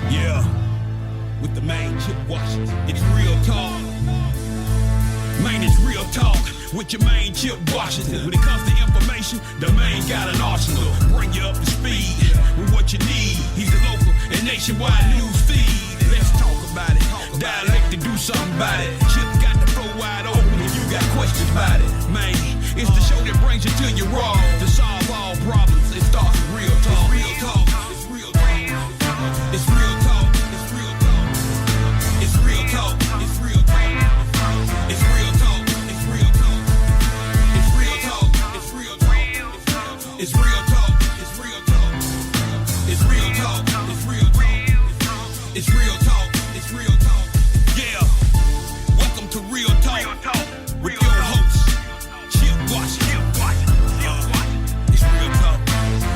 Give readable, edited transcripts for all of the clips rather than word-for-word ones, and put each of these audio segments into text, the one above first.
Yeah, with the main Chip Washington. It's real talk. Man, it's real talk with your main Chip Washington. When it comes to information, the main got an arsenal. Bring you up to speed with what you need. He's a local and nationwide news feed. Let's talk about it. Dialect to do something about it. Chip got the flow wide open if you got questions about it. Man, it's the show that brings you to your raw. To solve all problems, it starts with real talk. Real talk. It's real talk. It's real talk. It's real talk. It's real talk. It's real talk. It's real talk. It's real talk. It's real talk. It's real talk. It's real talk. It's real talk. It's real talk. It's real talk. It's real talk. It's real talk. Yeah. Welcome to Real Talk with your host, Chip Washington. It's real talk.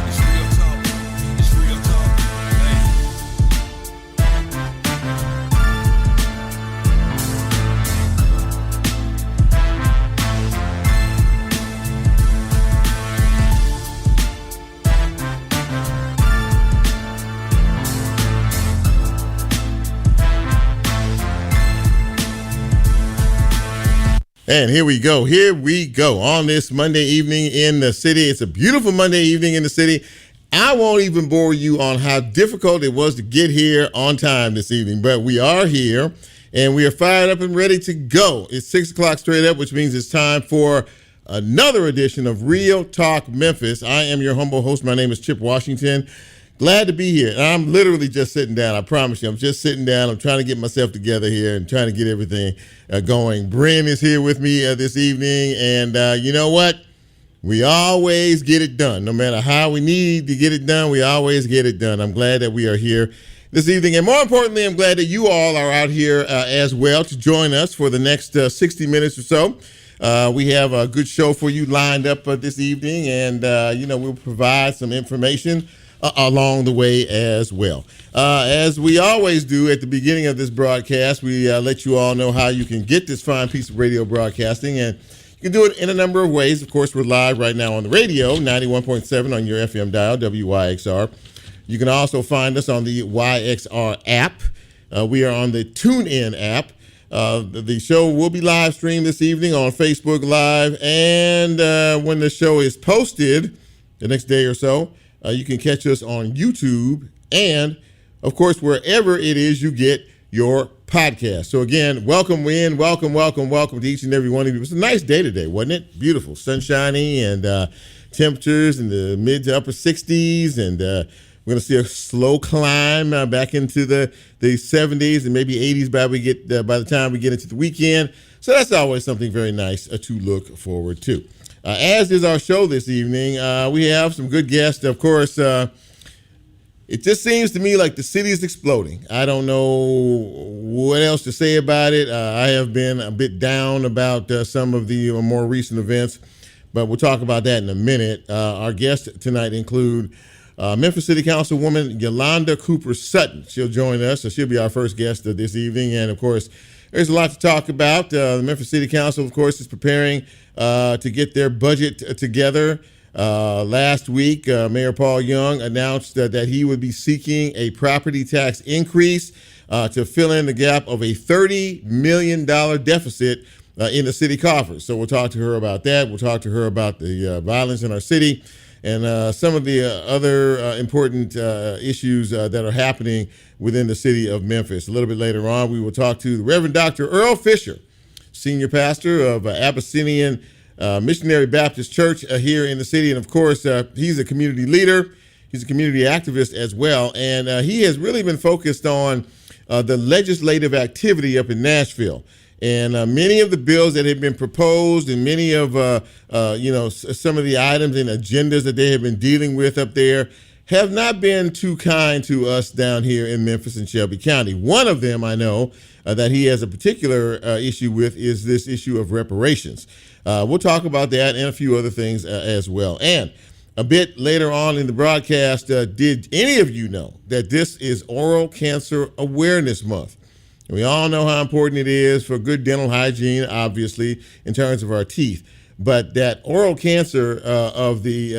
It's real talk. It's real talk. And here we go. Here we go on this Monday evening in the city. It's a beautiful Monday evening in the city. I won't even bore you on how difficult it was to get here on time this evening, but we are here and we are fired up and ready to go. It's 6 o'clock straight up, which means it's time for another edition of Real Talk Memphis. I am your humble host. My name is Chip Washington. Glad to be here. And I'm literally just sitting down. I promise you, I'm just sitting down. I'm trying to get myself together here and trying to get everything going. Bryn is here with me this evening. And you know what? We always get it done. No matter how we need to get it done, we always get it done. I'm glad that we are here this evening. And more importantly, I'm glad that you all are out here as well to join us for the next 60 minutes or so. We have a good show for you lined up this evening. And, we'll provide some information along the way as well. As we always do at the beginning of this broadcast, we let you all know how you can get this fine piece of radio broadcasting, and you can do it in a number of ways. Of course, we're live right now on the radio, 91.7 on your FM dial, WYXR. You can also find us on the WYXR app. We are on the TuneIn app. The show will be live streamed this evening on Facebook Live, and when the show is posted the next day or so, you can catch us on YouTube and, of course, wherever it is you get your podcast. So, again, welcome to each and every one of you. It was a nice day today, wasn't it? Beautiful, sunshiny, and temperatures in the mid to upper 60s. And we're going to see a slow climb back into the 70s and maybe 80s by the time we get into the weekend. So that's always something very nice to look forward to. As is our show this evening, we have some good guests. Of course, it just seems to me like the city is exploding. I don't know what else to say about it. I have been a bit down about some of the more recent events, but we'll talk about that in a minute. Our guests tonight include Memphis City Councilwoman Yolanda Cooper Sutton. She'll join us, so she'll be our first guest this evening. And, of course, there's a lot to talk about. The Memphis City Council, of course, is preparing to get their budget together. Last week, Mayor Paul Young announced that he would be seeking a property tax increase to fill in the gap of a $30 million deficit in the city coffers. So we'll talk to her about that. We'll talk to her about the violence in our city and some of the other important issues that are happening within the city of Memphis. A little bit later on, we will talk to the Reverend Dr. Earle Fisher, senior pastor of Abyssinian Missionary Baptist Church here in the city. And, of course, he's a community leader. He's a community activist as well. And he has really been focused on the legislative activity up in Nashville. And many of the bills that have been proposed and many of, some of the items and agendas that they have been dealing with up there have not been too kind to us down here in Memphis and Shelby County. One of them I know that he has a particular issue with is this issue of reparations. We'll talk about that and a few other things as well. And a bit later on in the broadcast, did any of you know that this is Oral Cancer Awareness Month? We all know how important it is for good dental hygiene, obviously, in terms of our teeth. But that oral cancer of the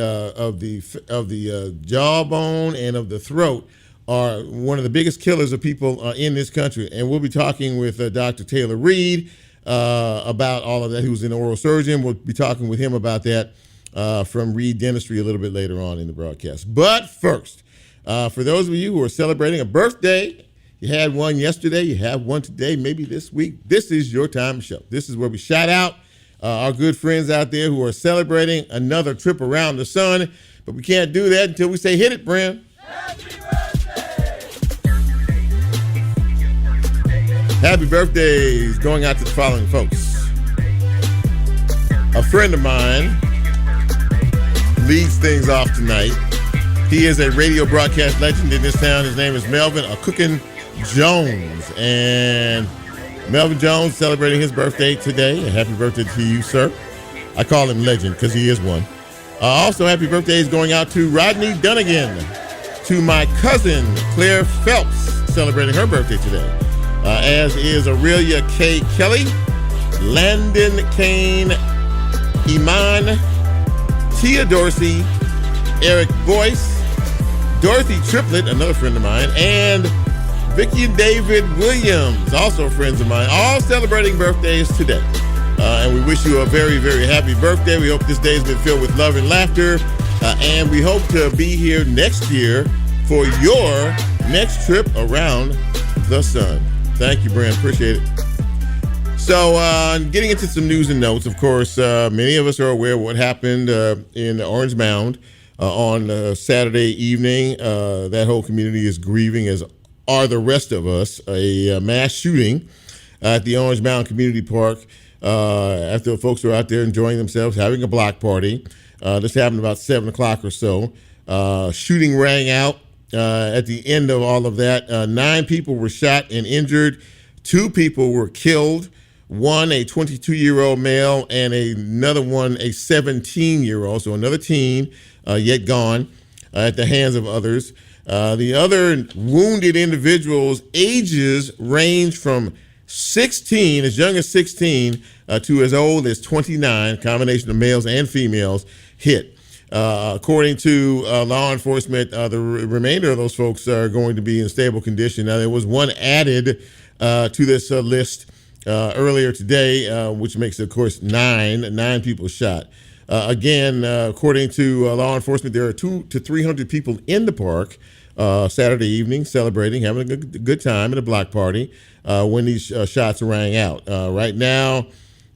jawbone and of the throat are one of the biggest killers of people in this country. And we'll be talking with Dr. Taylor Reed about all of that, who's an oral surgeon. We'll be talking with him about that from Reed Dentistry a little bit later on in the broadcast. But first, for those of you who are celebrating a birthday, you had one yesterday, you have one today, maybe this week, this is your time to show. This is where we shout out our good friends out there who are celebrating another trip around the sun. But we can't do that until we say, hit it, Bram. Happy birthdays going out to the following folks. A friend of mine leads things off tonight. He is a radio broadcast legend in this town. His name is Melvin Cookin Jones. And Melvin Jones celebrating his birthday today. And happy birthday to you, sir. I call him legend because he is one. Also, happy birthdays going out to Rodney Dunnigan, to my cousin Claire Phelps, celebrating her birthday today, as is Aurelia K. Kelly, Landon Kane, Iman, Tia Dorsey, Eric Boyce, Dorothy Triplett, another friend of mine, and Vicky and David Williams, also friends of mine, all celebrating birthdays today. And we wish you a very, very happy birthday. We hope this day has been filled with love and laughter. And we hope to be here next year for your next trip around the sun. Thank you, Brand. Appreciate it. So getting into some news and notes, of course, many of us are aware of what happened in Orange Mound on Saturday evening. That whole community is grieving, as are the rest of us. A mass shooting at the Orange Mound Community Park. After folks were out there enjoying themselves, having a block party. This happened about 7 o'clock or so. Shooting rang out at the end of all of that. 9 people were shot and injured. 2 people were killed. One, a 22-year-old male, and another one, a 17-year-old, so another teen, yet gone at the hands of others. The other wounded individuals' ages range from 16, as young as 16, to as old as 29, combination of males and females hit. According to law enforcement, the remainder of those folks are going to be in stable condition. Now, there was one added to this list earlier today, which makes it, of course, 9 people shot. Again, according to law enforcement, there are 200 to 300 people in the park Saturday evening celebrating, having a good time at a block party when these shots rang out. Right now,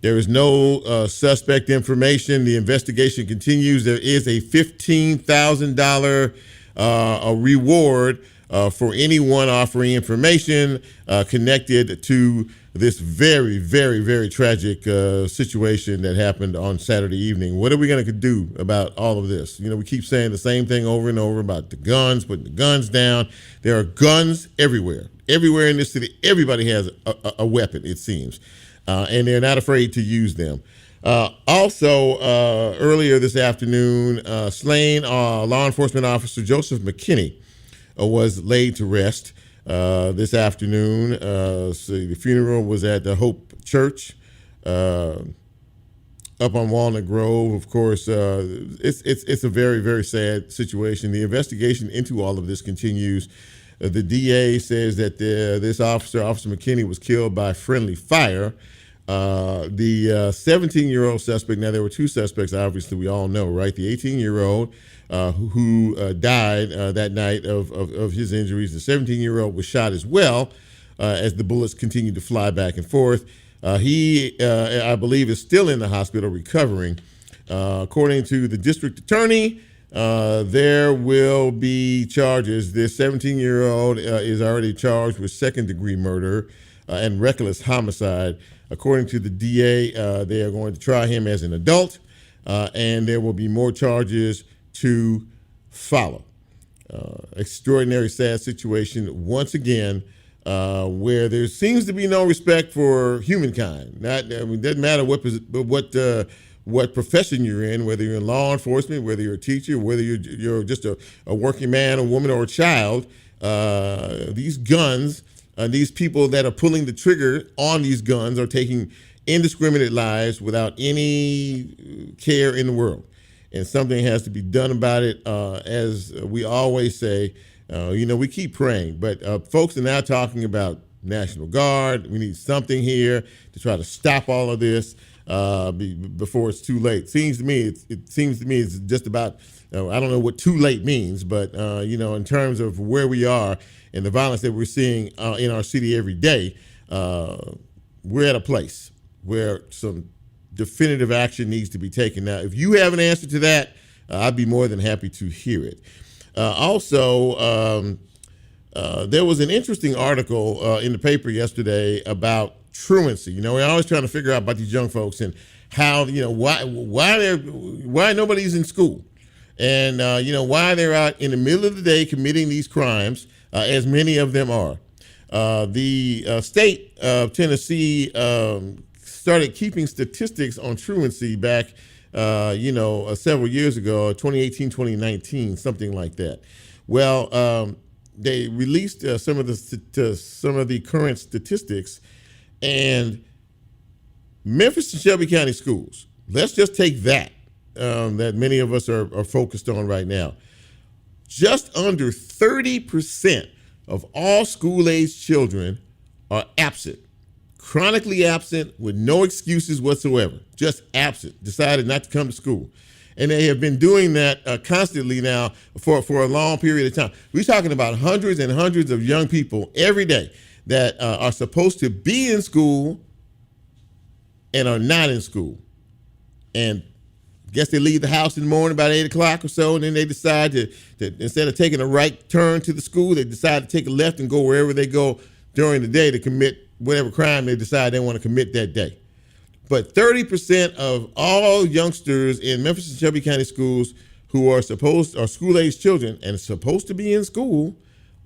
there is no suspect information. The investigation continues. There is a $15,000 reward for anyone offering information connected to this very, very, very tragic situation that happened on Saturday evening. What are we going to do about all of this? You know, we keep saying the same thing over and over about the guns, putting the guns down. There are guns everywhere. Everywhere in this city, everybody has a weapon, it seems, and they're not afraid to use them. Also, earlier this afternoon, slain law enforcement officer Joseph McKinney was laid to rest this afternoon. So the funeral was at the Hope Church up on Walnut Grove. Of course, it's a very, very sad situation. The investigation into all of this continues. The DA says that this Officer McKinney, was killed by friendly fire. The 17-year-old suspect, now there were 2 suspects, obviously we all know, right? The 18-year-old who died that night of his injuries. The 17-year-old was shot as well as the bullets continued to fly back and forth. He, I believe, is still in the hospital recovering. According to the district attorney, there will be charges. This 17-year-old is already charged with second-degree murder and reckless homicide. According to the DA, they are going to try him as an adult, and there will be more charges to follow. Extraordinary, sad situation once again, where there seems to be no respect for humankind. It doesn't matter what profession you're in, whether you're in law enforcement, whether you're a teacher, whether you're just a working man, a woman, or a child. These guns, these people that are pulling the trigger on these guns are taking indiscriminate lives without any care in the world. And something has to be done about it. As we always say, We keep praying, but folks are now talking about National Guard. We need something here to try to stop all of this before it's too late. Seems to me it's just about. I don't know what too late means, but in terms of where we are and the violence that we're seeing in our city every day, we're at a place where some definitive action needs to be taken. Now, if you have an answer to that, I'd be more than happy to hear it. Also, there was an interesting article in the paper yesterday about truancy. We're always trying to figure out about these young folks and how, why nobody's in school, and why they're out in the middle of the day committing these crimes, as many of them are. The state of Tennessee started keeping statistics on truancy back several years ago, 2018, 2019, something like that. Well, they released some of the current statistics, and Memphis and Shelby County schools. Let's just take that many of us are focused on right now. Just under 30% of all school-aged children are absent. Chronically absent with no excuses whatsoever, just absent, decided not to come to school. And they have been doing that constantly now for a long period of time. We're talking about hundreds and hundreds of young people every day that are supposed to be in school and are not in school. And I guess they leave the house in the morning about 8 o'clock or so, and then they decide to instead of taking a right turn to the school, they decide to take a left and go wherever they go during the day to commit whatever crime they decide they want to commit that day. But 30% of all youngsters in Memphis and Shelby County schools who are school-aged children and supposed to be in school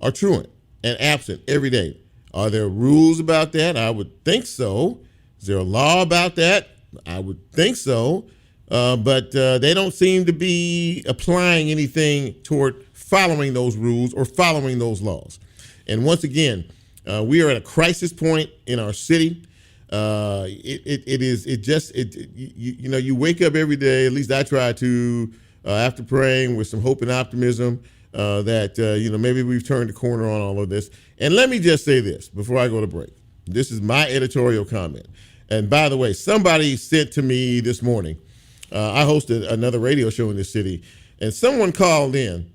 are truant and absent every day. Are there rules about that? I would think so. Is there a law about that? I would think so. But they don't seem to be applying anything toward following those rules or following those laws. And once again, we are at a crisis point in our city. You wake up every day, at least I try to, after praying with some hope and optimism, that maybe we've turned the corner on all of this. And let me just say this before I go to break. This is my editorial comment. And by the way, somebody sent to me this morning, I hosted another radio show in this city, and someone called in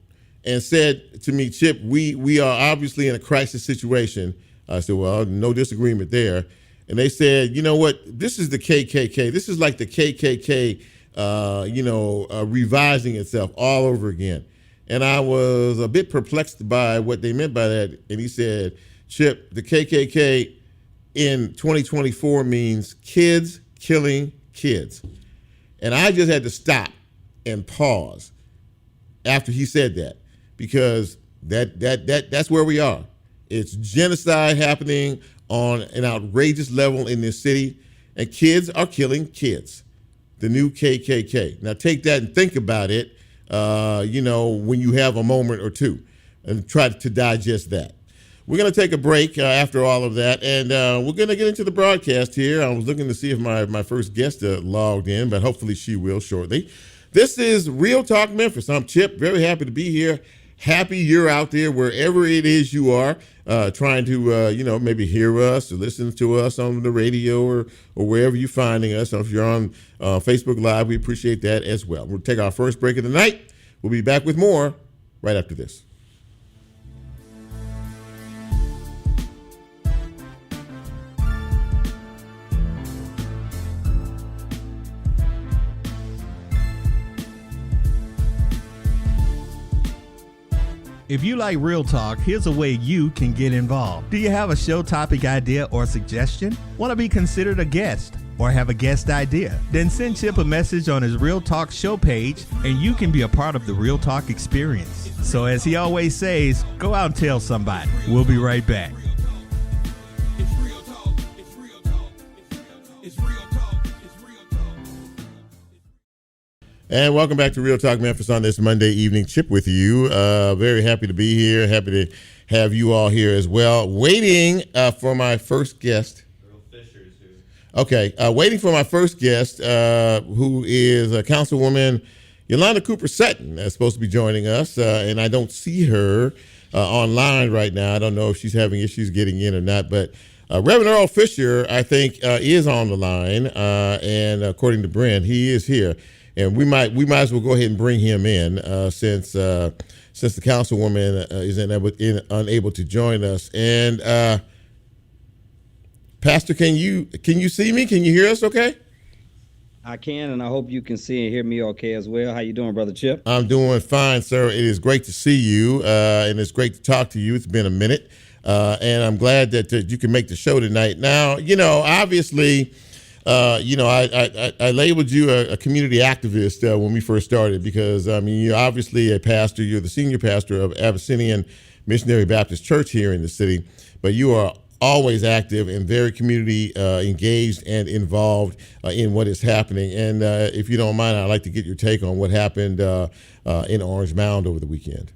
and said to me, Chip, we are obviously in a crisis situation. I said, well, no disagreement there. And they said, you know what, this is the KKK. This is like the KKK, revising itself all over again. And I was a bit perplexed by what they meant by that. And he said, Chip, the KKK in 2024 means kids killing kids. And I just had to stop and pause after he said that, because that's where we are. It's genocide happening on an outrageous level in this city, and kids are killing kids. The new KKK. Now take that and think about it, when you have a moment or two, and try to digest that. We're going to take a break after all of that, and we're going to get into the broadcast here. I was looking to see if my first guest logged in, but hopefully she will shortly. This is Real Talk Memphis. I'm Chip, very happy to be here. Happy you're out there wherever it is you are, trying to, maybe hear us or listen to us on the radio or wherever you're finding us. So if you're on Facebook Live, we appreciate that as well. We'll take our first break of the night. We'll be back with more right after this. If you like Real Talk, here's a way you can get involved. Do you have a show topic idea or suggestion? Want to be considered a guest or have a guest idea? Then send Chip a message on his Real Talk show page and you can be a part of the Real Talk experience. So as he always says, go out and tell somebody. We'll be right back. And welcome back to Real Talk Memphis on this Monday evening. Chip with you. Very happy to be here. Happy to have you all here as well. Waiting for my first guest. Earle Fisher's here. Okay. Waiting for my first guest, who is Councilwoman Yolanda Cooper Sutton, that's supposed to be joining us. And I don't see her online right now. I don't know if she's having issues getting in or not, but Reverend Earle Fisher, I think, is on the line, and according to Brent, he is here, and we might as well go ahead and bring him in since the councilwoman is unable to join us. And Pastor, can you see me? Can you hear us? Okay. I can, and I hope you can see and hear me okay as well. How you doing, Brother Chip? I'm doing fine, sir. It is great to see you, and it's great to talk to you. It's been a minute, and I'm glad that you can make the show tonight. Now, obviously, I labeled you a community activist when we first started because, you're obviously a pastor. You're the senior pastor of Abyssinian Missionary Baptist Church here in the city, but you are always active and very community engaged and involved in what is happening. And if you don't mind, I'd like to get your take on what happened in Orange Mound over the weekend.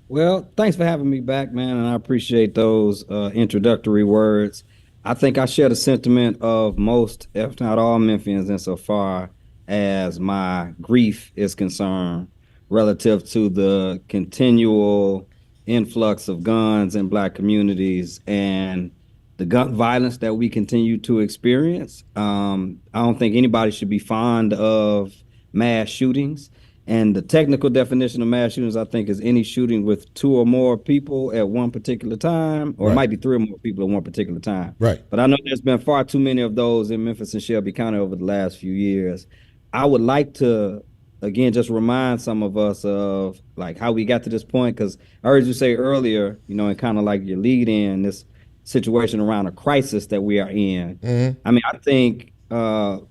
Well, thanks for having me back, man, and I appreciate those introductory words. I think I share the sentiment of most, if not all, Memphians insofar as my grief is concerned relative to the continual influx of guns in Black communities and the gun violence that we continue to experience. I don't think anybody should be fond of mass shootings. And the technical definition of mass shootings, I think, is any shooting with 2 or more people at one particular time, or It might be 3 or more people at one particular time. Right. But I know there's been far too many of those in Memphis and Shelby County over the last few years. I would like to, again, just remind some of us of like how we got to this point, because I heard you say earlier, and kind of like your lead in this situation around a crisis that we are in. Mm-hmm. I think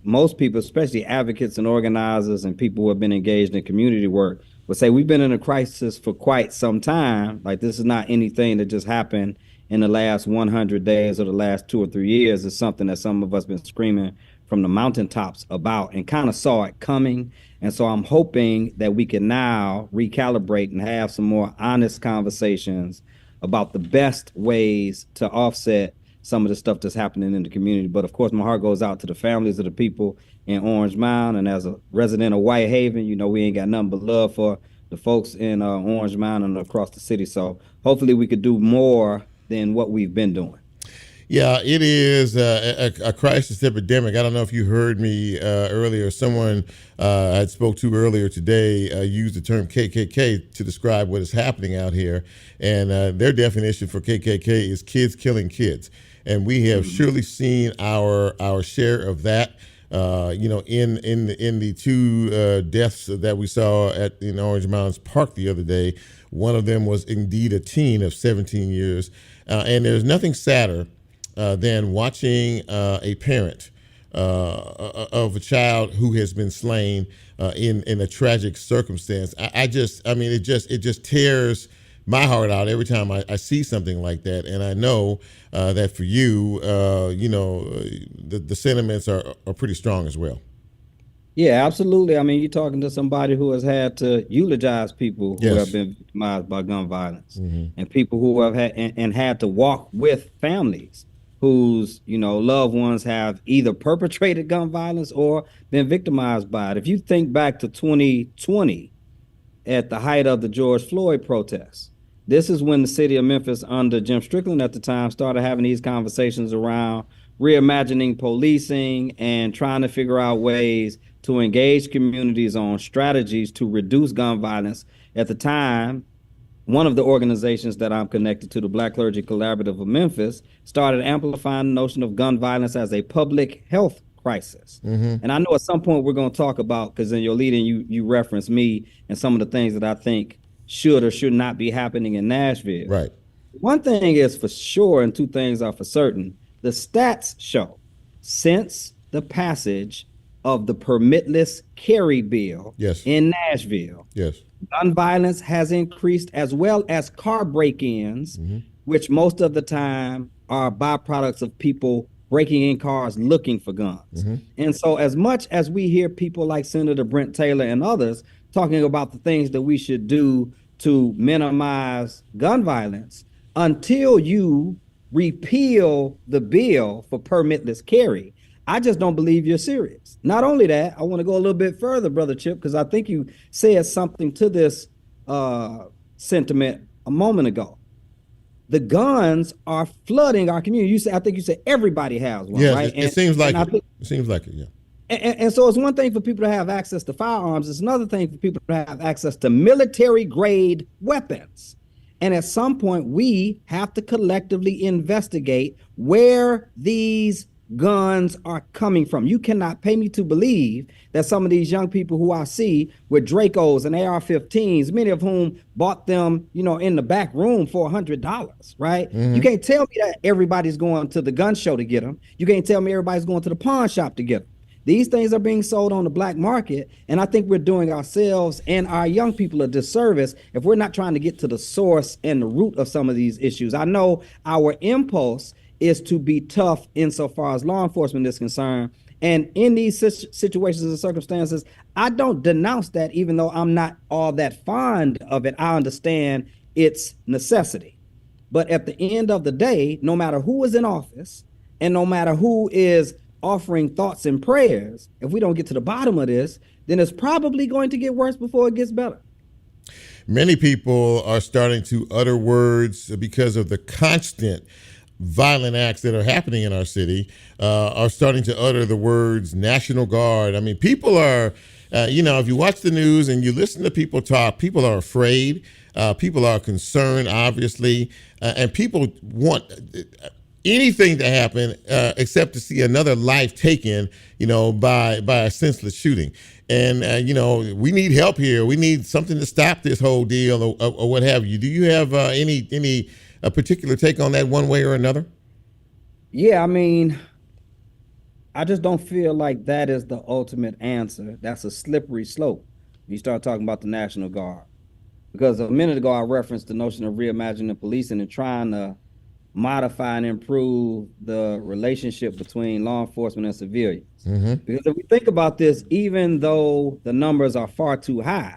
most people, especially advocates and organizers and people who have been engaged in community work, would say we've been in a crisis for quite some time. Like, this is not anything that just happened in the last 100 days or the last 2 or 3 years. It's something that some of us been screaming from the mountaintops about and kind of saw it coming. And so I'm hoping that we can now recalibrate and have some more honest conversations about the best ways to offset some of the stuff that's happening in the community. But of course, my heart goes out to the families of the people in Orange Mound. And as a resident of Whitehaven, we ain't got nothing but love for the folks in Orange Mound and across the city. So hopefully we could do more than what we've been doing. Yeah, it is a crisis epidemic. I don't know if you heard me earlier. Someone I spoke to earlier today used the term KKK to describe what is happening out here. And their definition for KKK is kids killing kids. And we have surely seen our share of that. In the 2 deaths that we saw in Orange Mounds Park the other day. One of them was indeed a teen of 17 years. And there's nothing sadder than watching a parent of a child who has been slain in a tragic circumstance. It just tears my heart out every time I see something like that. And I know that for you, the sentiments are pretty strong as well. Yeah, absolutely. You're talking to somebody who has had to eulogize people who have been victimized by gun violence, and people who have had to walk with families whose, loved ones have either perpetrated gun violence or been victimized by it. If you think back to 2020, at the height of the George Floyd protests, this is when the city of Memphis, under Jim Strickland at the time, started having these conversations around reimagining policing and trying to figure out ways to engage communities on strategies to reduce gun violence. At the time, one of the organizations that I'm connected to, the Black Clergy Collaborative of Memphis, started amplifying the notion of gun violence as a public health crisis. And I know at some point we're going to talk about, because in your lead-in you referenced me and some of the things that I think should or should not be happening in Nashville. Right. One thing is for sure, and 2 things are for certain. The stats show since the passage of the permitless carry bill in Nashville, gun violence has increased, as well as car break-ins, which most of the time are byproducts of people breaking in cars looking for guns. And so as much as we hear people like Senator Brent Taylor and others talking about the things that we should do to minimize gun violence, until you repeal the bill for permitless carry, I just don't believe you're serious. Not only that, I want to go a little bit further, Brother Chip, because I think you said something to this sentiment a moment ago. The guns are flooding our community. I think you said everybody has one, Yes, right? it seems like I it. think, It seems like it, yeah. and so it's one thing for people to have access to firearms. It's another thing for people to have access to military grade weapons. And at some point, we have to collectively investigate where these guns are coming from. You cannot pay me to believe that some of these young people who I see with Dracos and AR-15s, many of whom bought them, in the back room for $100, right? You can't tell me that everybody's going to the gun show to get them. You can't tell me everybody's going to the pawn shop to get them. These things are being sold on the black market, and I think we're doing ourselves and our young people a disservice if we're not trying to get to the source and the root of some of these issues. I know our impulse is to be tough insofar as law enforcement is concerned, and in these situations and circumstances, I don't denounce that, even though I'm not all that fond of it. I understand its necessity. But at the end of the day, no matter who is in office and no matter who is offering thoughts and prayers, if we don't get to the bottom of this, then it's probably going to get worse before it gets better. Many people are starting to utter words because of the constant violent acts that are happening in our city, are starting to utter the words National Guard. I mean, people are, if you watch the news and you listen to people talk, people are afraid. People are concerned, obviously, and people want anything to happen except to see another life taken, by a senseless shooting. And, we need help here. We need something to stop this whole deal or what have you. Do you have any particular take on that one way or another? Yeah, I mean, I just don't feel like that is the ultimate answer. That's a slippery slope. You start talking about the National Guard. Because a minute ago, I referenced the notion of reimagining policing and trying to modify and improve the relationship between law enforcement and civilians. Because if we think about this, even though the numbers are far too high,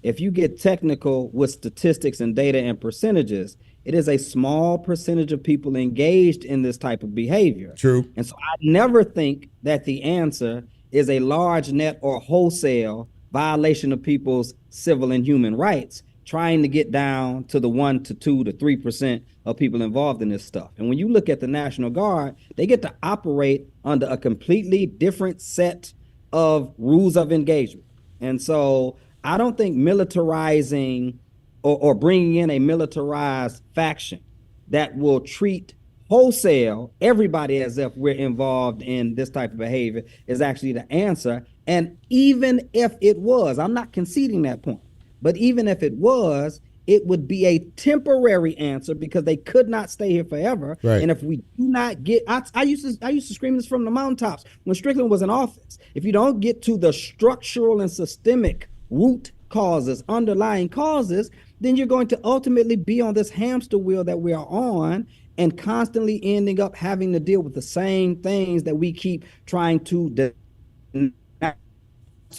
if you get technical with statistics and data and percentages, it is a small percentage of people engaged in this type of behavior. True. And so I never think that the answer is a large net or wholesale violation of people's civil and human rights, trying to get down to the 1 to 2 to 3% of people involved in this stuff. And when you look at the National Guard, they get to operate under a completely different set of rules of engagement. And so I don't think militarizing or bringing in a militarized faction that will treat wholesale everybody as if we're involved in this type of behavior is actually the answer. And even if it was, I'm not conceding that point, but even if it was, it would be a temporary answer because they could not stay here forever. Right. And if we do not get, I used to scream this from the mountaintops when Strickland was in office. If you don't get to the structural and systemic root causes, underlying causes, then you're going to ultimately be on this hamster wheel that we are on and constantly ending up having to deal with the same things that we keep trying to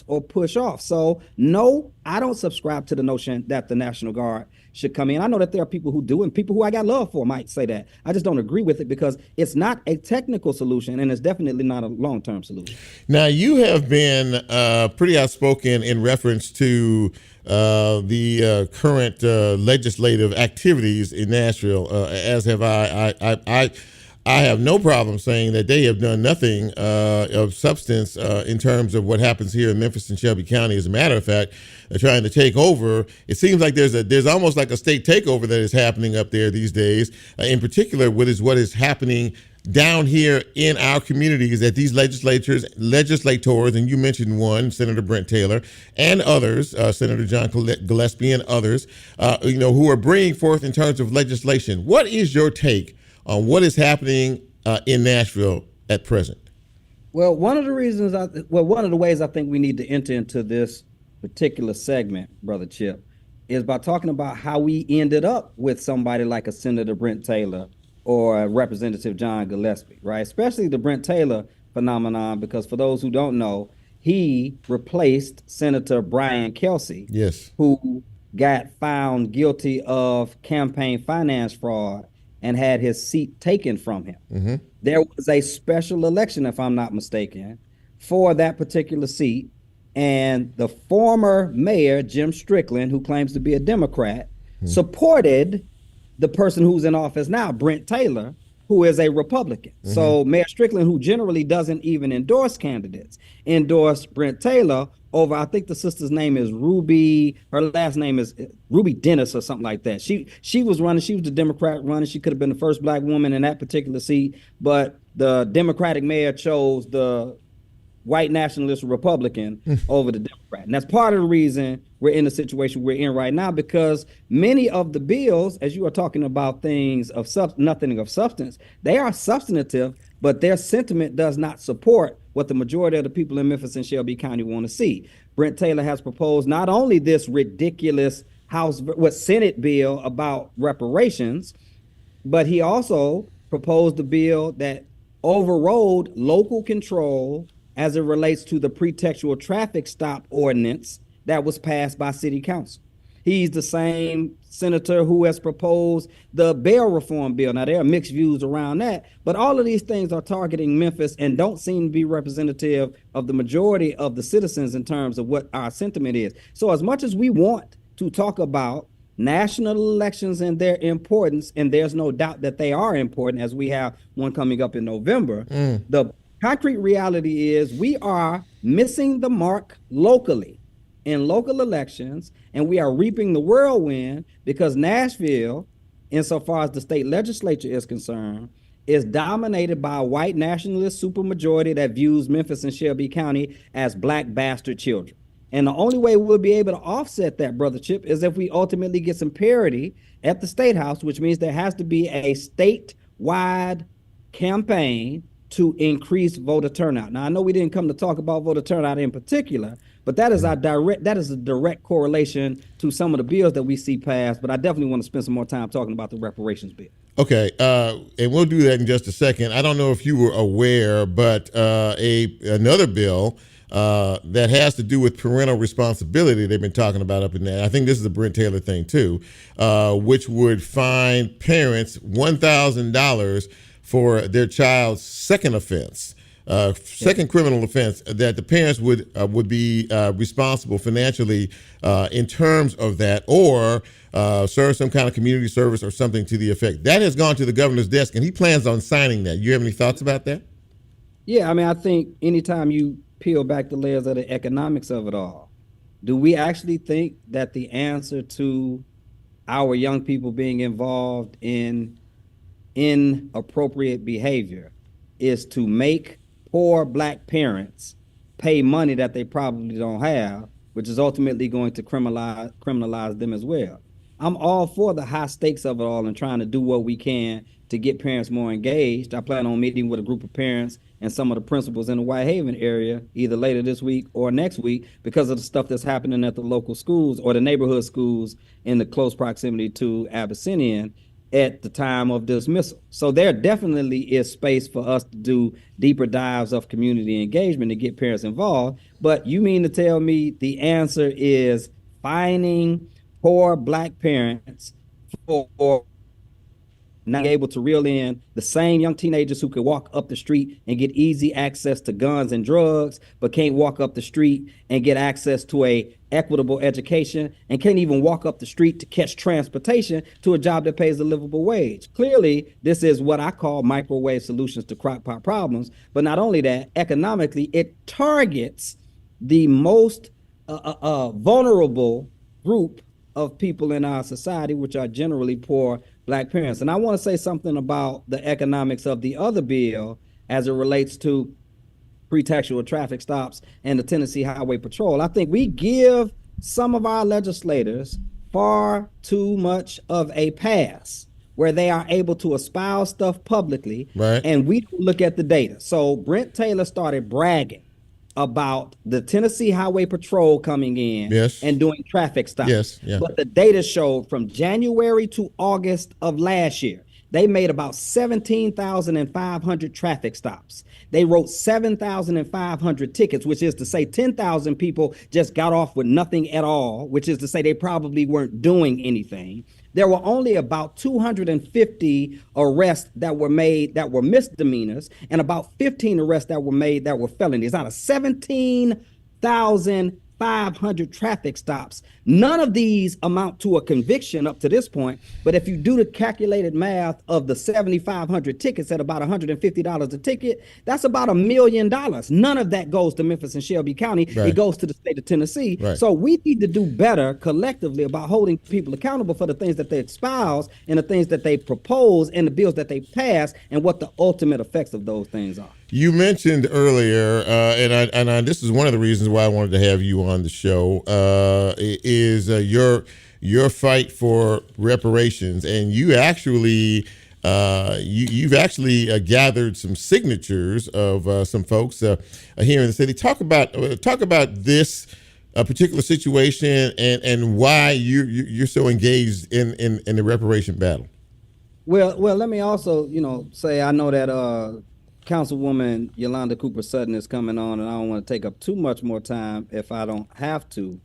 or push off. So no, I don't subscribe to the notion that the National Guard should come in. I know that there are people who do, and people who I got love for might say that. I just don't agree with it because it's not a technical solution and it's definitely not a long-term solution. Now, you have been pretty outspoken in reference to the current legislative activities in Nashville, as have I. I have no problem saying that they have done nothing of substance in terms of what happens here in Memphis and Shelby County. As a matter of fact, they're trying to take over. It seems like there's almost like a state takeover that is happening up there these days. In particular, what is happening down here in our communities that these legislators, and you mentioned one, Senator Brent Taylor, and others, Senator John Gillespie and others, who are bringing forth in terms of legislation. What is your take on what is happening in Nashville at present? Well, one of the ways I think we need to enter into this particular segment, Brother Chip, is by talking about how we ended up with somebody like a Senator Brent Taylor or Representative John Gillespie, right? Especially the Brent Taylor phenomenon, because for those who don't know, he replaced Senator Brian Kelsey, yes, who got found guilty of campaign finance fraud and had his seat taken from him. Mm-hmm. There was a special election, if I'm not mistaken, for that particular seat. And the former mayor, Jim Strickland, who claims to be a Democrat, supported the person who's in office now, Brent Taylor, who is a Republican. So Mayor Strickland, who generally doesn't even endorse candidates, endorsed Brent Taylor over, I think the sister's name is Ruby, her last name is Ruby Dennis or something like that. She was running, she was the Democrat running. She could have been the first black woman in that particular seat, but the Democratic mayor chose the white nationalist Republican over the Democrat. And that's part of the reason we're in the situation we're in right now, because many of the bills, as you are talking about things of nothing of substance, they are substantive, but their sentiment does not support what the majority of the people in Memphis and Shelby County want to see. Brent Taylor has proposed not only this ridiculous Senate bill about reparations, but he also proposed a bill that overrode local control as it relates to the pretextual traffic stop ordinance that was passed by city council. He's the same senator who has proposed the bail reform bill. Now, there are mixed views around that, but all of these things are targeting Memphis and don't seem to be representative of the majority of the citizens in terms of what our sentiment is. So as much as we want to talk about national elections and their importance, and there's no doubt that they are important, as we have one coming up in November, the concrete reality is we are missing the mark locally in local elections, and we are reaping the whirlwind because Nashville, insofar as the state legislature is concerned, is dominated by a white nationalist supermajority that views Memphis and Shelby County as black bastard children. And the only way we'll be able to offset that, Brother Chip, is if we ultimately get some parity at the State House, which means there has to be a statewide campaign to increase voter turnout. Now, I know we didn't come to talk about voter turnout in particular, but that is a direct correlation to some of the bills that we see passed. But I definitely want to spend some more time talking about the reparations bill. Okay, and we'll do that in just a second. I don't know if you were aware, but another bill that has to do with parental responsibility they've been talking about up in there. I think this is a Brent Taylor thing too, which would fine parents $1,000 for their child's second offense, criminal offense, that the parents would be responsible financially in terms of that, or serve some kind of community service or something to the effect. That has gone to the governor's desk, and he plans on signing that. You have any thoughts about that? Yeah, I mean, I think anytime you peel back the layers of the economics of it all, do we actually think that the answer to our young people being involved in inappropriate behavior is to make poor black parents pay money that they probably don't have, which is ultimately going to criminalize them as well? I'm all for the high stakes of it all and trying to do what we can to get parents more engaged. I plan on meeting with a group of parents and some of the principals in the Whitehaven area either later this week or next week because of the stuff that's happening at the local schools or the neighborhood schools in the close proximity to Abyssinian at the time of dismissal. So there definitely is space for us to do deeper dives of community engagement to get parents involved. But you mean to tell me the answer is fining poor black parents for not able to reel in the same young teenagers who could walk up the street and get easy access to guns and drugs, but can't walk up the street and get access to a equitable education, and can't even walk up the street to catch transportation to a job that pays a livable wage? Clearly, this is what I call microwave solutions to crock pot problems. But not only that, economically, it targets the most vulnerable group of people in our society, which are generally poor black parents. And I want to say something about the economics of the other bill as it relates to pretextual traffic stops and the Tennessee Highway Patrol. I think we give some of our legislators far too much of a pass where they are able to espouse stuff publicly, right, and we don't look at the data. So Brent Taylor started bragging about the Tennessee Highway Patrol coming in, yes, and doing traffic stops. Yes, yeah. But the data showed from January to August of last year, they made about 17,500 traffic stops. They wrote 7,500 tickets, which is to say 10,000 people just got off with nothing at all, which is to say they probably weren't doing anything. There were only about 250 arrests that were made that were misdemeanors, and about 15 arrests that were made that were felonies. Out of 17,000 7,500 traffic stops. None of these amount to a conviction up to this point. But if you do the calculated math of the 7,500 tickets at about $150 a ticket, that's about $1 million. None of that goes to Memphis and Shelby County. Right. It goes to the state of Tennessee. Right. So we need to do better collectively about holding people accountable for the things that they espouse and the things that they propose and the bills that they pass and what the ultimate effects of those things are. You mentioned earlier, and this is one of the reasons why I wanted to have you on the show, is your fight for reparations, and you actually you've actually gathered some signatures of some folks here in the city. Talk about this particular situation and why you're so engaged in the reparation battle. Well, let me also say I know that Councilwoman Yolanda Cooper Sutton is coming on, and I don't want to take up too much more time if I don't have to.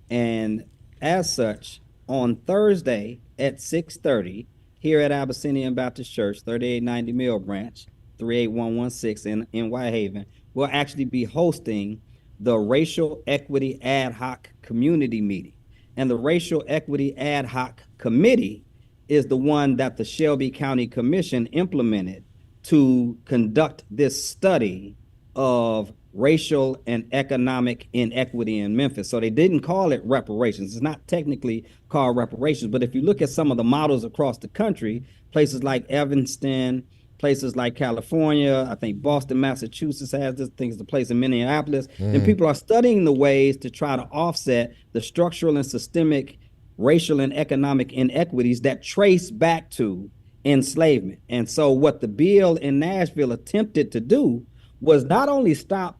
And as such, on Thursday at 6:30 here at Abyssinian Baptist Church, 3890 Mill Branch, 38116 in Whitehaven, we'll actually be hosting the Racial Equity Ad Hoc Community Meeting. And the Racial Equity Ad Hoc Committee is the one that the Shelby County Commission implemented to conduct this study of racial and economic inequity in Memphis. So they didn't call it reparations. It's not technically called reparations, but if you look at some of the models across the country, places like Evanston, places like California, I think Boston, Massachusetts has this, thing's the place in Minneapolis, and people are studying the ways to try to offset the structural and systemic racial and economic inequities that trace back to enslavement. And so what the bill in Nashville attempted to do was not only stop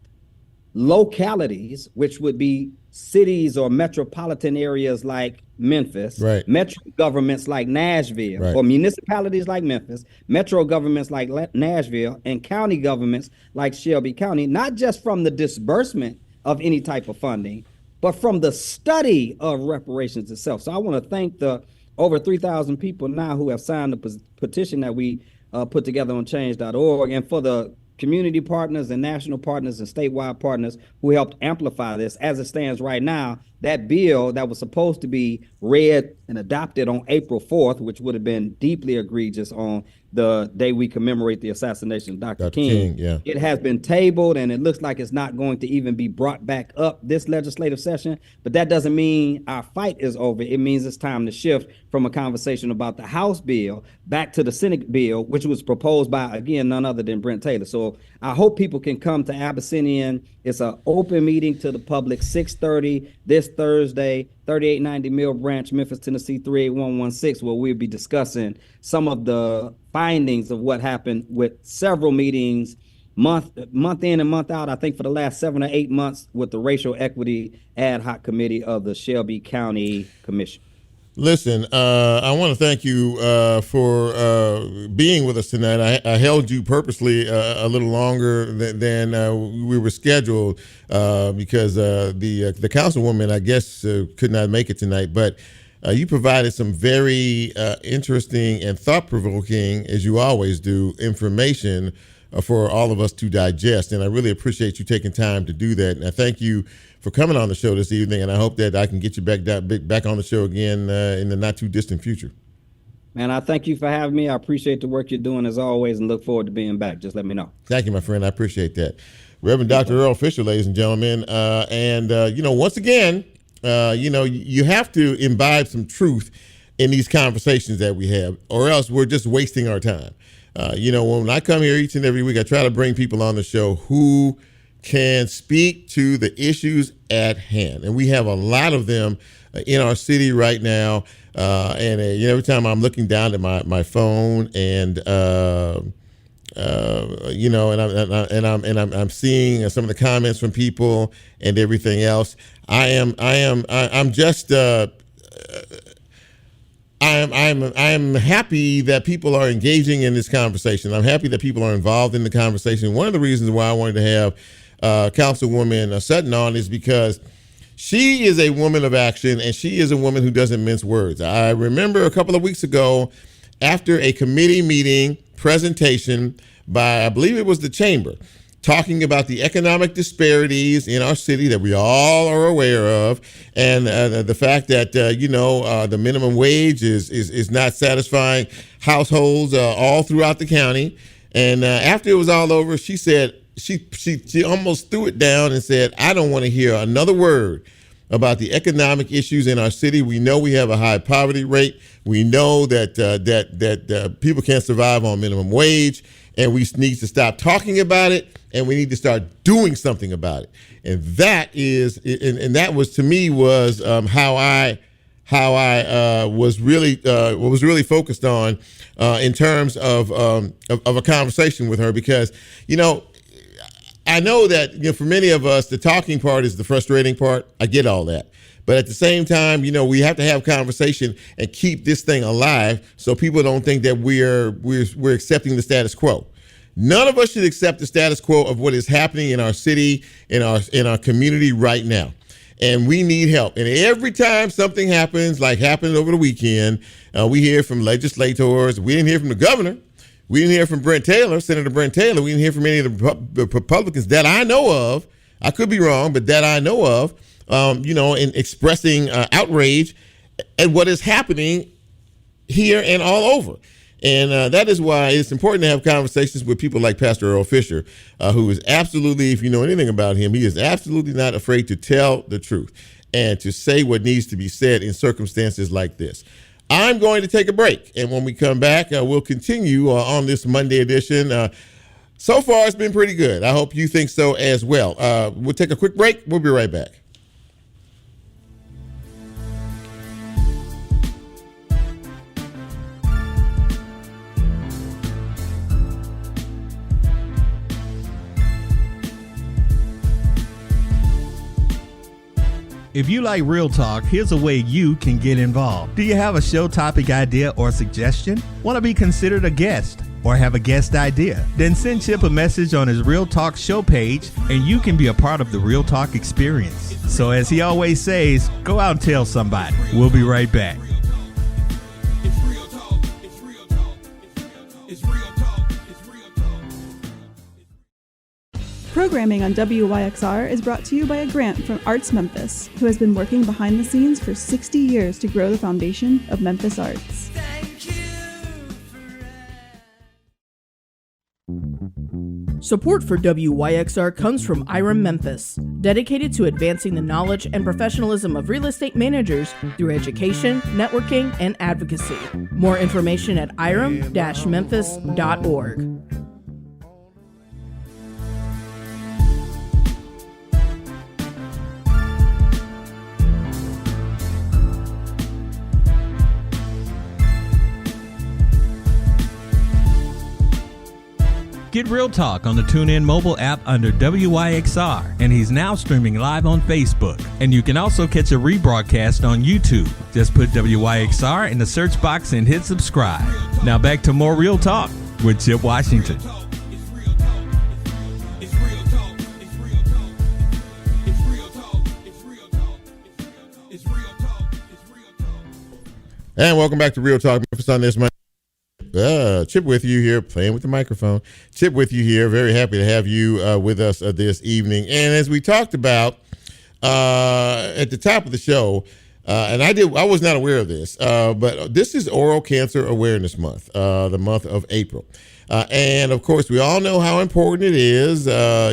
localities, which would be cities or metropolitan areas like Memphis, right, metro governments like Nashville, right, or municipalities like Memphis, metro governments like Nashville, and county governments like Shelby County, not just from the disbursement of any type of funding, but from the study of reparations itself. So I want to thank the over 3,000 people now who have signed the petition that we put together on change.org, and for the community partners and national partners and statewide partners who helped amplify this. As it stands right now, that bill that was supposed to be read and adopted on April 4th, which would have been deeply egregious on the day we commemorate the assassination of Dr. King, yeah, it has been tabled, and it looks like it's not going to even be brought back up this legislative session. But that doesn't mean our fight is over. It means it's time to shift from a conversation about the House bill back to the Senate bill, which was proposed by, again, none other than Brent Taylor. So I hope people can come to Abyssinian. It's an open meeting to the public, 6:30 this Thursday, 3890 Mill Branch, Memphis, Tennessee, 38116, where we'll be discussing some of the findings of what happened with several meetings month in and month out, I think for the last 7 or 8 months, with the Racial Equity Ad Hoc Committee of the Shelby County Commission. Listen, I want to thank you for being with us tonight. I held you purposely a little longer than we were scheduled because the councilwoman, I guess, could not make it tonight. But you provided some very interesting and thought-provoking, as you always do, information for all of us to digest. And I really appreciate you taking time to do that. And I thank you for coming on the show this evening, and I hope that I can get you back on the show again in the not too distant future. Man, I thank you for having me. I appreciate the work you're doing as always, and look forward to being back. Just let me know. Thank you, my friend. I appreciate that. Reverend Dr. Earle Fisher, ladies and gentlemen. Once again, you have to imbibe some truth in these conversations that we have, or else we're just wasting our time. When I come here each and every week, I try to bring people on the show who can speak to the issues at hand. And we have a lot of them in our city right now. Every time I'm looking down at my phone and I'm seeing some of the comments from people and everything else. I'm happy that people are engaging in this conversation. I'm happy that people are involved in the conversation. One of the reasons why I wanted to have Councilwoman Sutton on is because she is a woman of action, and she is a woman who doesn't mince words. I remember a couple of weeks ago, after a committee meeting presentation by, I believe it was the chamber, talking about the economic disparities in our city that we all are aware of, and the fact that the minimum wage is not satisfying households all throughout the county. And after it was all over, she said she almost threw it down and said, "I don't want to hear another word about the economic issues in our city. We know we have a high poverty rate. We know that people can't survive on minimum wage, and we need to stop talking about it, and we need to start doing something about it." And that was to me was how I was really focused on in terms of a conversation with her, because I know that for many of us the talking part is the frustrating part. I get all that. But at the same time, we have to have conversation and keep this thing alive so people don't think that we're accepting the status quo. None of us should accept the status quo of what is happening in our city, in our community right now. And we need help. And every time something happens, like happened over the weekend, we hear from legislators. We didn't hear from the governor. We didn't hear from Senator Brent Taylor. We didn't hear from any of the Republicans that I know of. I could be wrong, but that I know of, in expressing outrage at what is happening here and all over. And that is why it's important to have conversations with people like Pastor Earle Fisher, who is absolutely, if you know anything about him, he is absolutely not afraid to tell the truth and to say what needs to be said in circumstances like this. I'm going to take a break, and when we come back, we'll continue on this Monday edition. So far, it's been pretty good. I hope you think so as well. We'll take a quick break. We'll be right back. If you like Real Talk, here's a way you can get involved. Do you have a show topic idea or suggestion? Want to be considered a guest or have a guest idea? Then send Chip a message on his Real Talk show page and you can be a part of the Real Talk experience. So as he always says, go out and tell somebody. We'll be right back. Programming on WYXR is brought to you by a grant from Arts Memphis, who has been working behind the scenes for 60 years to grow the foundation of Memphis arts. Support for WYXR comes from IREM Memphis, dedicated to advancing the knowledge and professionalism of real estate managers through education, networking, and advocacy. More information at irem-memphis.org. Get Real Talk on the TuneIn mobile app under WYXR, and he's now streaming live on Facebook. And you can also catch a rebroadcast on YouTube. Just put WYXR in the search box and hit subscribe. Now back to more Real Talk with Chip Washington. And welcome back to Real Talk Memphis on this Monday. Chip with you here, playing with the microphone. Chip with you here. Very happy to have you with us this evening. And as we talked about at the top of the show, and I was not aware of this, but this is Oral Cancer Awareness Month, the month of April. And of course, we all know how important it is. Oral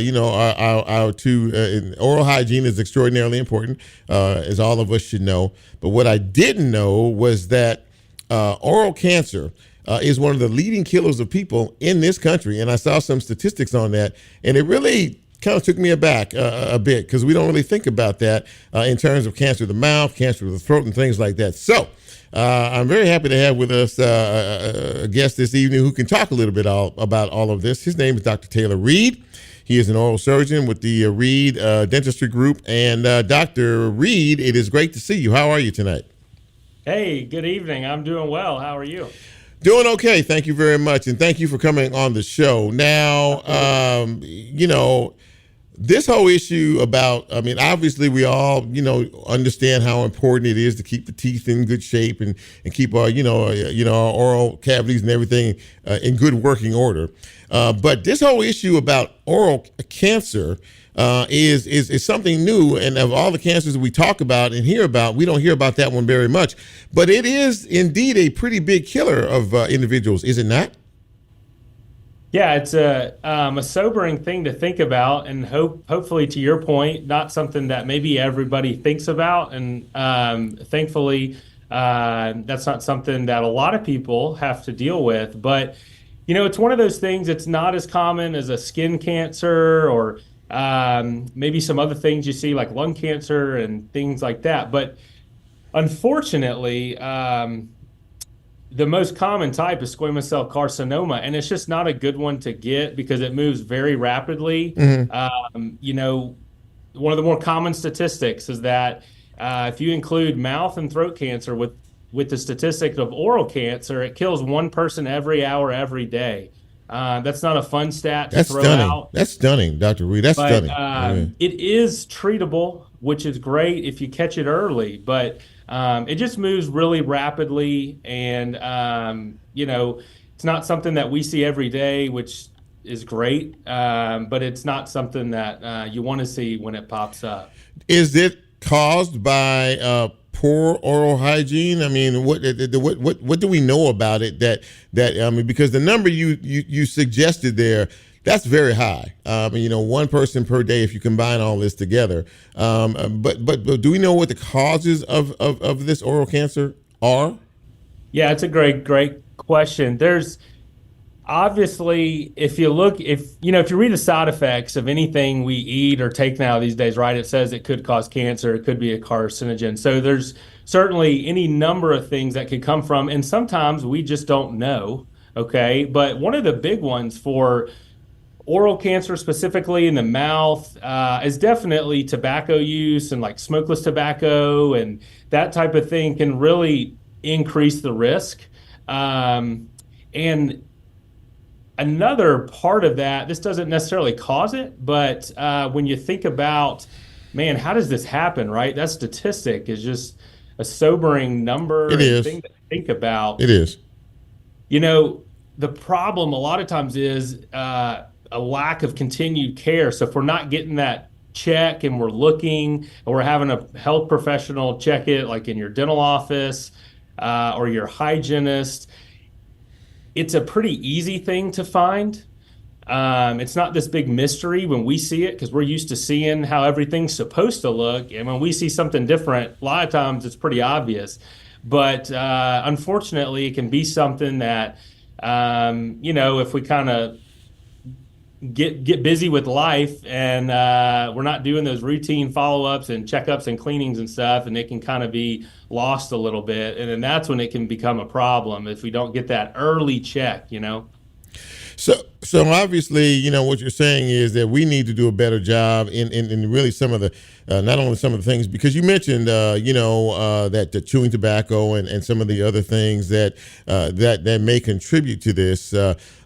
hygiene is extraordinarily important, as all of us should know. But what I didn't know was that oral cancer is one of the leading killers of people in this country. And I saw some statistics on that, and it really kind of took me aback a bit, because we don't really think about that in terms of cancer of the mouth, cancer of the throat, and things like that. So I'm very happy to have with us a guest this evening who can talk a little bit about all of this. His name is Dr. Taylor Reed. He is an oral surgeon with the Reed Dentistry Group. And Dr. Reed, it is great to see you. How are you tonight? Hey, good evening. I'm doing well. How are you? Doing okay. Thank you very much. And thank you for coming on the show. Now, this whole issue about, I mean, obviously we all, understand how important it is to keep the teeth in good shape and keep our, our oral cavities and everything in good working order. But this whole issue about oral cancer is something new. And of all the cancers that we talk about and hear about, we don't hear about that one very much. But it is indeed a pretty big killer of individuals, is it not? Yeah, it's a sobering thing to think about, and hopefully, to your point, not something that maybe everybody thinks about. And thankfully, that's not something that a lot of people have to deal with. But it's one of those things. It's not as common as a skin cancer or maybe some other things you see, like lung cancer and things like that. But unfortunately, the most common type is squamous cell carcinoma, and it's just not a good one to get because it moves very rapidly. One of the more common statistics is that if you include mouth and throat cancer with the statistic of oral cancer, it kills one person every hour, every day. That's not a fun stat to throw out. That's stunning, Dr. Reed. That's stunning. It is treatable, which is great if you catch it early, but it just moves really rapidly, and it's not something that we see every day, which is great, but it's not something that you want to see when it pops up. Is it caused by poor oral hygiene? I mean, what do we know about it? Because the number you suggested there, that's very high. One person per day if you combine all this together. But do we know what the causes of this oral cancer are? Yeah, it's a great question. There's obviously, if you read the side effects of anything we eat or take now these days, right, it says it could cause cancer, it could be a carcinogen. So there's certainly any number of things that could come from, and sometimes we just don't know. Okay, but one of the big ones for oral cancer, specifically in the mouth, is definitely tobacco use, and like smokeless tobacco and that type of thing can really increase the risk. And another part of that, this doesn't necessarily cause it, but when you think about, man, how does this happen, right? That statistic is just a sobering number. It is. Thing to think about. It is. The problem a lot of times is a lack of continued care. So if we're not getting that check and we're looking, or we're having a health professional check it, like in your dental office or your hygienist, it's a pretty easy thing to find. It's not this big mystery when we see it, because we're used to seeing how everything's supposed to look. And when we see something different, a lot of times it's pretty obvious. But unfortunately, it can be something that, if we kind of get busy with life and we're not doing those routine follow-ups and checkups and cleanings and stuff, and it can kind of be lost a little bit, and then that's when it can become a problem if we don't get that early check. So obviously, what you're saying is that we need to do a better job in really some of the, not only some of the things, because you mentioned, that the chewing tobacco and some of the other things that may contribute to this.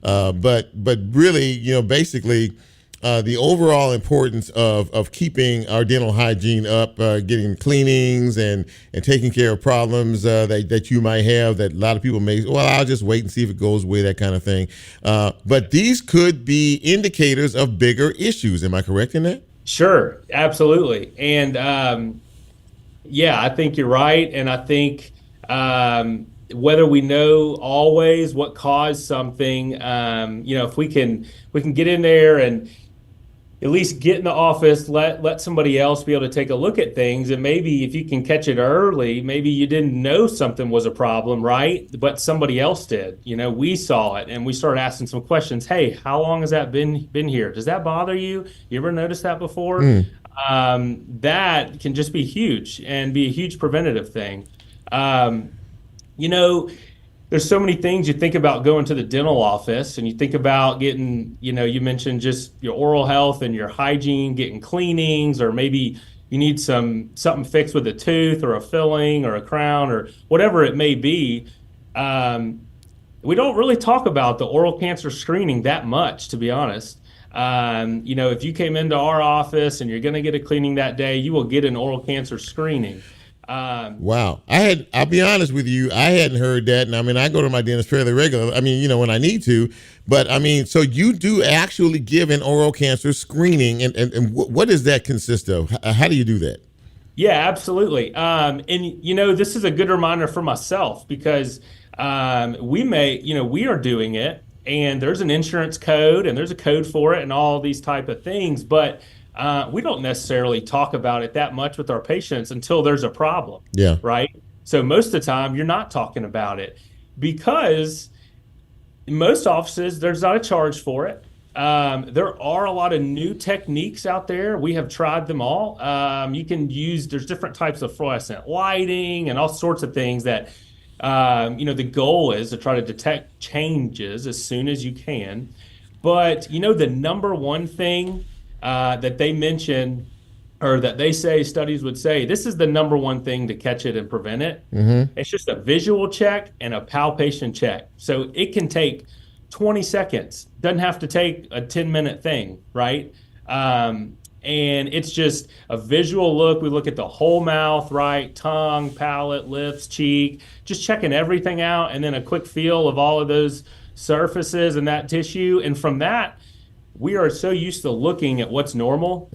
But really, basically, the overall importance of keeping our dental hygiene up, getting cleanings and taking care of problems that you might have that a lot of people may, well, I'll just wait and see if it goes away, that kind of thing. But these could be indicators of bigger issues. Am I correct in that? Sure, absolutely. And I think you're right. And I think whether we know always what caused something, if we can get in there and at least get in the office, let somebody else be able to take a look at things. And maybe if you can catch it early, maybe you didn't know something was a problem, right? But somebody else did. We saw it and we started asking some questions. Hey, how long has that been here? Does that bother you? You ever noticed that before? That can just be huge and be a huge preventative thing. There's so many things you think about going to the dental office, and you think about getting, you mentioned just your oral health and your hygiene, getting cleanings, or maybe you need something fixed with a tooth or a filling or a crown or whatever it may be. We don't really talk about the oral cancer screening that much, to be honest. If you came into our office and you're going to get a cleaning that day, you will get an oral cancer screening. Wow. I'll be honest with you, I hadn't heard that. And I mean, I go to my dentist fairly regularly. I mean, when I need to, but I mean, so you do actually give an oral cancer screening, and what does that consist of? How do you do that? Yeah, absolutely. This is a good reminder for myself because we are doing it, and there's an insurance code and there's a code for it and all these type of things, but we don't necessarily talk about it that much with our patients until there's a problem. Yeah. Right. So most of the time you're not talking about it because in most offices, there's not a charge for it. There are a lot of new techniques out there. We have tried them all. There's different types of fluorescent lighting and all sorts of things that, the goal is to try to detect changes as soon as you can. But, the number one thing that they mention, or that they say studies would say, this is the number one thing to catch it and prevent it. Mm-hmm. It's just a visual check and a palpation check. So it can take 20 seconds. Doesn't have to take a 10-minute thing, right? And it's just a visual look. We look at the whole mouth, right? Tongue, palate, lips, cheek, just checking everything out, and then a quick feel of all of those surfaces and that tissue. And from that, we are so used to looking at what's normal,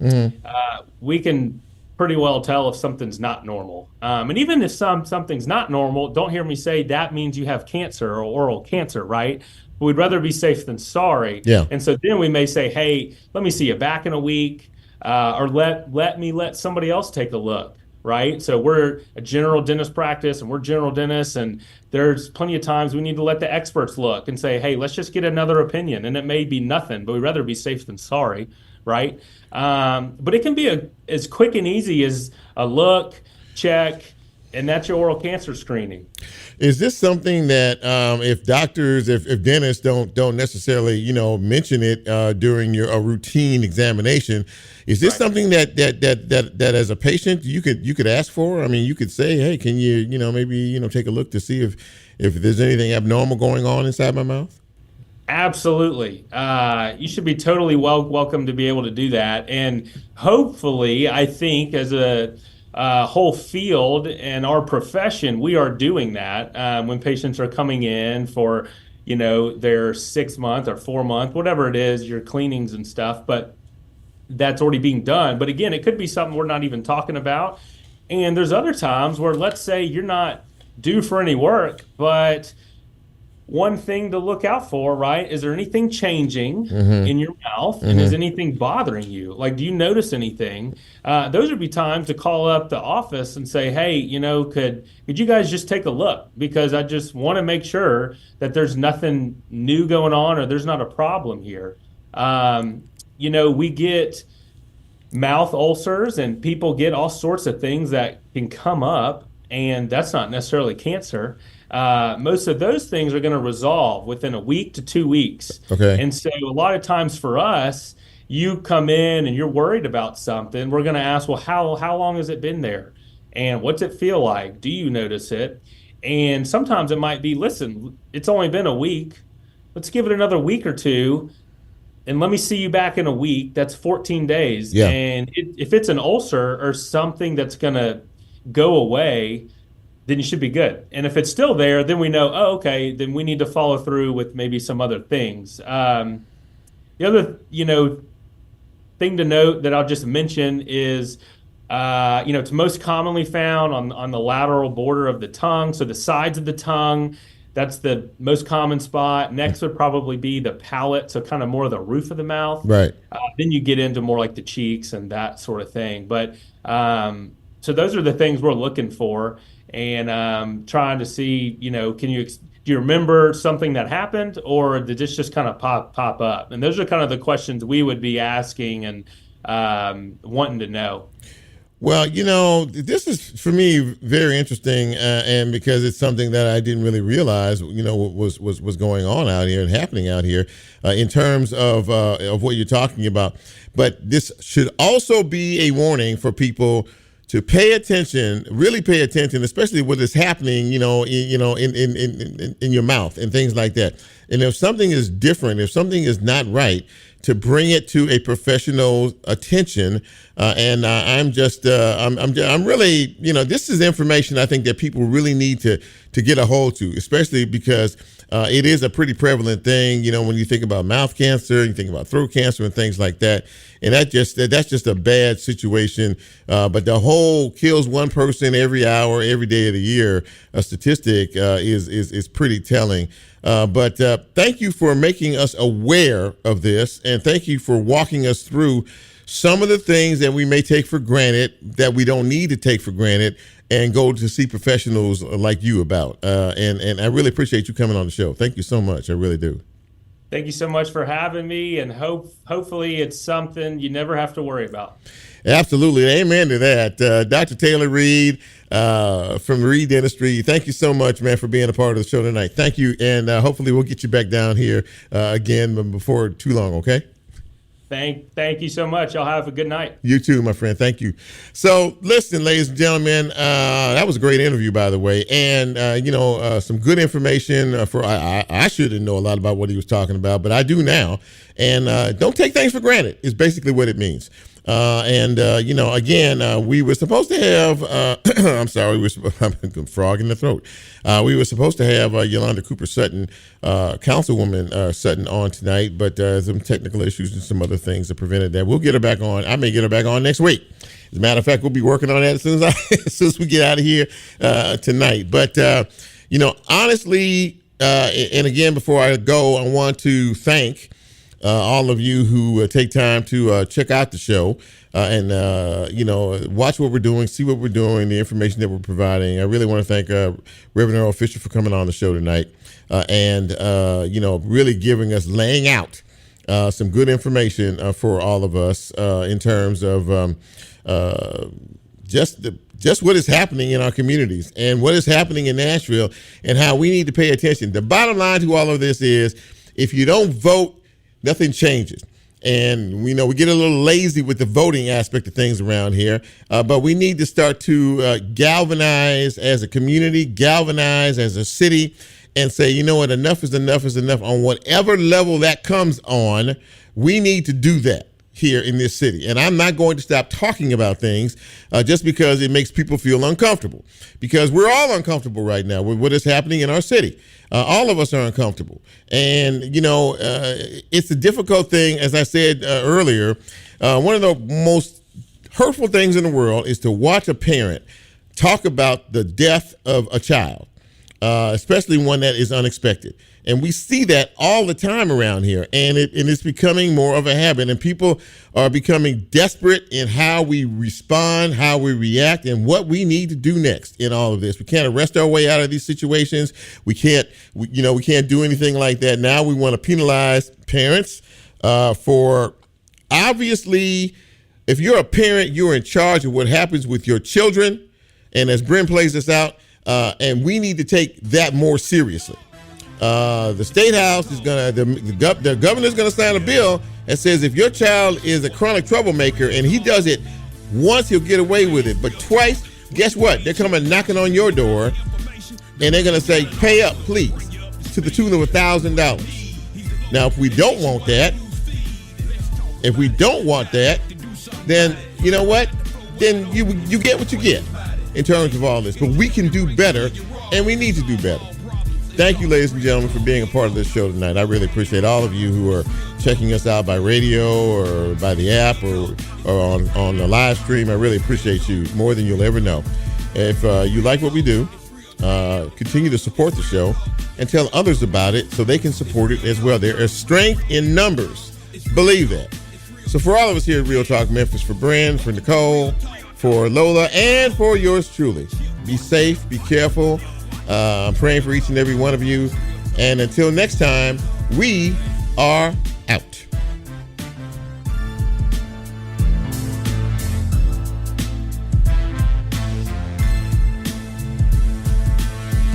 we can pretty well tell if something's not normal. And even if something's not normal, don't hear me say that means you have cancer or oral cancer, right? But we'd rather be safe than sorry. Yeah. And so then we may say, hey, let me see you back in a week, or let somebody else take a look. Right. So we're a general dentist practice and we're general dentists, and there's plenty of times we need to let the experts look and say, hey, let's just get another opinion. And it may be nothing, but we'd rather be safe than sorry. Right. But it can be as quick and easy as a look, check, and that's your oral cancer screening. Is this something that if dentists don't necessarily mention it during a routine examination, is this something that as a patient you could ask for? I mean, you could say, hey, can you maybe take a look to see if there's anything abnormal going on inside my mouth? Absolutely. You should be totally welcome to be able to do that, and hopefully, I think as a whole field and our profession, we are doing that when patients are coming in for, their 6 month or 4 month, whatever it is, your cleanings and stuff. But that's already being done. But again, it could be something we're not even talking about. And there's other times where, let's say you're not due for any work, but one thing to look out for, right? Is there anything changing in your mouth? And is anything bothering you? Like, do you notice anything? Those would be times to call up the office and say, hey, could you guys just take a look? Because I just want to make sure that there's nothing new going on or there's not a problem here. We get mouth ulcers and people get all sorts of things that can come up, and that's not necessarily cancer. Most of those things are going to resolve within a week to 2 weeks. Okay. And so a lot of times for us, you come in and you're worried about something, we're going to ask, well, how long has it been there? And what's it feel like? Do you notice it? And sometimes it might be, listen, it's only been a week. Let's give it another week or two. And let me see you back in a week. That's 14 days. Yeah. And if it's an ulcer or something that's going to go away, then you should be good. And if it's still there, then we know, okay, then we need to follow through with maybe some other things. The other, thing to note that I'll just mention is, it's most commonly found on the lateral border of the tongue. So the sides of the tongue, that's the most common spot. Next would probably be the palate, so kind of more of the roof of the mouth. Right. Then you get into more like the cheeks and that sort of thing. But so those are the things we're looking for. And trying to see, do you remember something that happened, or did this just kind of pop up? And those are kind of the questions we would be asking and wanting to know. Well, this is for me very interesting, and because it's something that I didn't really realize, was going on out here and happening out here in terms of what you're talking about. But this should also be a warning for people to pay attention, really pay attention, especially what is happening, in your mouth and things like that. And if something is different, if something is not right, to bring it to a professional's attention. I'm really, this is information I think that people really need to get a hold to, especially because it is a pretty prevalent thing. When you think about mouth cancer, you think about throat cancer and things like that. And that's just a bad situation. But the whole kills one person every hour, every day of the year, a statistic is pretty telling. But thank you for making us aware of this, and thank you for walking us through some of the things that we may take for granted, that we don't need to take for granted, and go to see professionals like you about. And I really appreciate you coming on the show. Thank you so much. I really do. Thank you so much for having me, and hopefully it's something you never have to worry about. Absolutely. Amen to that. Dr. Taylor Reed from Reed Dentistry, thank you so much, man, for being a part of the show tonight. Thank you. And hopefully we'll get you back down here again before too long, okay? Thank you so much. Y'all have a good night. You too, my friend. Thank you. So listen, ladies and gentlemen, that was a great interview, by the way. And, some good information I shouldn't know a lot about what he was talking about, but I do now. And don't take things for granted is basically what it means. We were supposed to have, I'm sorry, I'm a frog in the throat. We were supposed to have Yolanda Cooper Sutton, Councilwoman Sutton, on tonight, but some technical issues and some other things that prevented that. We'll get her back on. I may get her back on next week. As a matter of fact, we'll be working on that as soon as we get out of here tonight. But, honestly, and again, before I go, I want to thank all of you who take time to check out the show and watch what we're doing, see what we're doing, the information that we're providing. I really want to thank Reverend Earle Fisher for coming on the show tonight and really laying out some good information for all of us in terms of just what is happening in our communities and what is happening in Nashville and how we need to pay attention. The bottom line to all of this is, if you don't vote, nothing changes. And we get a little lazy with the voting aspect of things around here, but we need to start to galvanize as a community, galvanize as a city, and say, you know what, enough is enough on whatever level that comes on. We need to do that here in this city. And I'm not going to stop talking about things just because it makes people feel uncomfortable, because we're all uncomfortable right now with what is happening in our city. All of us are uncomfortable. And, it's a difficult thing. As I said earlier, one of the most hurtful things in the world is to watch a parent talk about the death of a child, especially one that is unexpected. And we see that all the time around here, and it's becoming more of a habit, and people are becoming desperate in how we respond, how we react, and what we need to do next in all of this. We can't arrest our way out of these situations. We can't do anything like that. Now we want to penalize parents for, obviously, if you're a parent, you're in charge of what happens with your children. And as Bryn plays this out, and we need to take that more seriously. The State House is the governor's gonna sign a bill that says if your child is a chronic troublemaker and he does it once, he'll get away with it, but twice, guess what? They're coming knocking on your door, and they're gonna say, "Pay up, please," to the tune of $1,000. Now, if we don't want that, then you know what? Then you get what you get in terms of all this. But we can do better, and we need to do better. Thank you, ladies and gentlemen, for being a part of this show tonight. I really appreciate all of you who are checking us out by radio or by the app or on the live stream. I really appreciate you more than you'll ever know. If you like what we do, continue to support the show and tell others about it so they can support it as well. There is strength in numbers. Believe that. So for all of us here at Real Talk Memphis, for Bryn, for Nicole, for Lola, and for yours truly, be safe, be careful. I'm praying for each and every one of you. And until next time, we are out.